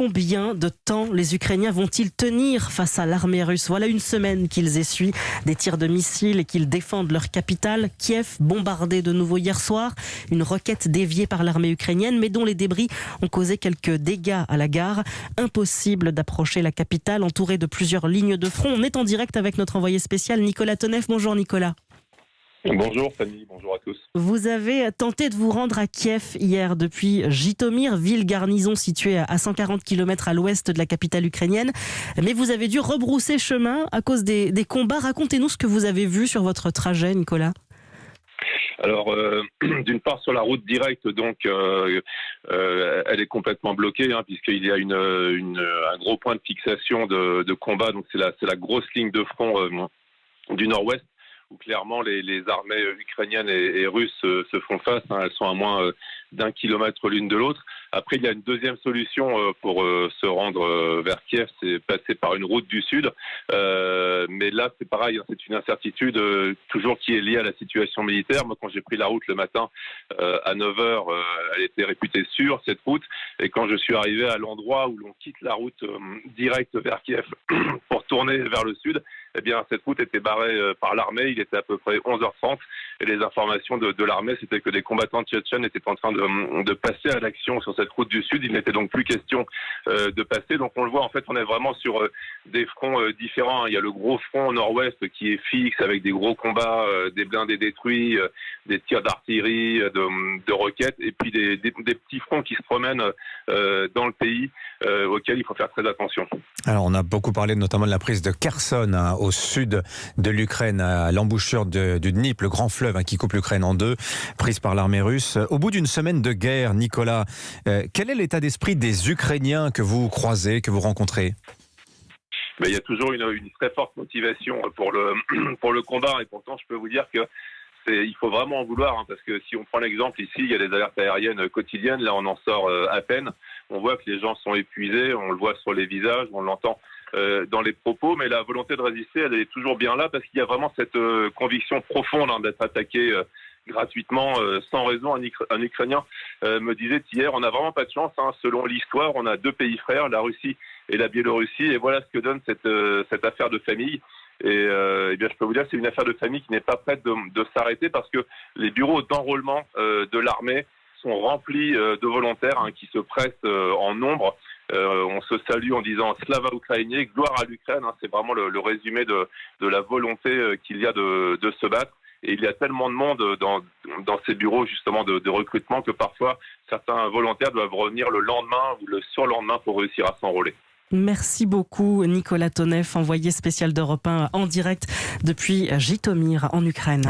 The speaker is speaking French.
Combien de temps les Ukrainiens vont-ils tenir face à l'armée russe ? Voilà une semaine qu'ils essuient des tirs de missiles et qu'ils défendent leur capitale, Kiev, bombardée de nouveau hier soir. Une roquette déviée par l'armée ukrainienne, mais dont les débris ont causé quelques dégâts à la gare. Impossible d'approcher la capitale, entourée de plusieurs lignes de front. On est en direct avec notre envoyé spécial Nicolas Tonev. Bonjour Nicolas. Bonjour Fanny, bonjour à tous. Vous avez tenté de vous rendre à Kiev hier depuis Jitomir, ville garnison située à 140 km à l'ouest de la capitale ukrainienne. Mais vous avez dû rebrousser chemin à cause des combats. Racontez-nous ce que vous avez vu sur votre trajet, Nicolas. Alors, d'une part sur la route directe, donc, elle est complètement bloquée, puisqu'il y a un gros point de fixation de combat. Donc, c'est la grosse ligne de front du nord-ouest, où clairement les armées ukrainiennes et russes se font face. Elles sont à moins d'1 kilomètre l'une de l'autre. Après, il y a une deuxième solution pour se rendre vers Kiev, c'est passer par une route du sud. Mais là, c'est pareil, c'est une incertitude toujours qui est liée à la situation militaire. Moi, quand j'ai pris la route le matin à 9h, elle était réputée sûre, cette route. Et quand je suis arrivé à l'endroit où l'on quitte la route directe vers Kiev pour tourner vers le sud, eh bien, cette route était barrée par l'armée. Il était à peu près 11h30 et les informations de l'armée, c'était que des combattants tchétchènes étaient en train de passer à l'action sur cette route du sud. Il n'était donc plus question de passer. Donc on le voit, en fait, on est vraiment sur des fronts différents. Il y a le gros front nord-ouest qui est fixe avec des gros combats, des blindés détruits, des tirs d'artillerie, de roquettes, et puis des petits fronts qui se promènent dans le pays auxquels il faut faire très attention. Alors on a beaucoup parlé notamment de la prise de Kherson au sud de l'Ukraine, à l'embouchure du Dnipro, le grand fleuve qui coupe l'Ukraine en deux, prise par l'armée russe. Au bout d'une semaine de guerre, Nicolas, quel est l'état d'esprit des Ukrainiens que vous croisez, que vous rencontrez ? Il y a toujours une très forte motivation pour le combat, et pourtant je peux vous dire que il faut vraiment en vouloir, parce que si on prend l'exemple ici, il y a des alertes aériennes quotidiennes, là on en sort à peine. On voit que les gens sont épuisés, on le voit sur les visages, on l'entend dans les propos, mais la volonté de résister, elle est toujours bien là, parce qu'il y a vraiment cette conviction profonde d'être attaqué gratuitement, sans raison. Un Ukrainien me disait hier, on n'a vraiment pas de chance, selon l'histoire, on a deux pays frères, la Russie et la Biélorussie, et voilà ce que donne cette affaire de famille. Et bien, je peux vous dire, c'est une affaire de famille qui n'est pas prête de s'arrêter, parce que les bureaux d'enrôlement de l'armée sont remplis de volontaires qui se pressent en nombre. On se salue en disant Slava Ukraini, gloire à l'Ukraine. C'est vraiment le résumé de la volonté qu'il y a de se battre. Et il y a tellement de monde dans ces bureaux justement de recrutement que parfois certains volontaires doivent revenir le lendemain ou le surlendemain pour réussir à s'enrôler. Merci beaucoup Nicolas Tonev, envoyé spécial d'Europe 1 en direct depuis Jitomir en Ukraine.